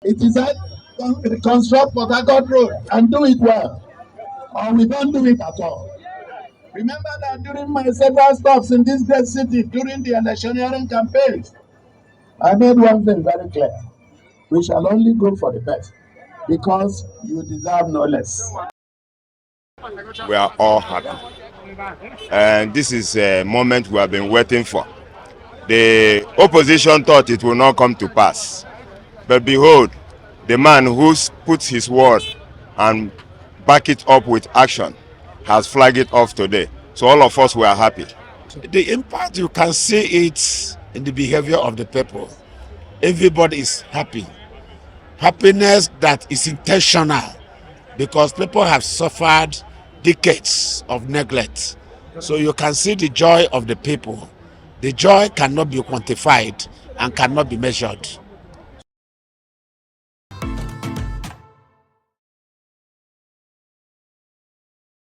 It is that reconstruct Port Harcourt Road and do it well, or we don't do it at all. Remember that during my several stops in this great city during the electioneering campaigns, I made one thing very clear. We shall only go for the best because you deserve no less. We are all happy. And this is a moment we have been waiting for. The opposition thought it will not come to pass. But behold, the man who puts his word and back it up with action has flagged it off today. So all of us were happy. The impact, you can see it in the behavior of the people. Everybody is happy. Happiness that is intentional, because people have suffered decades of neglect. So you can see the joy of the people. The joy cannot be quantified and cannot be measured.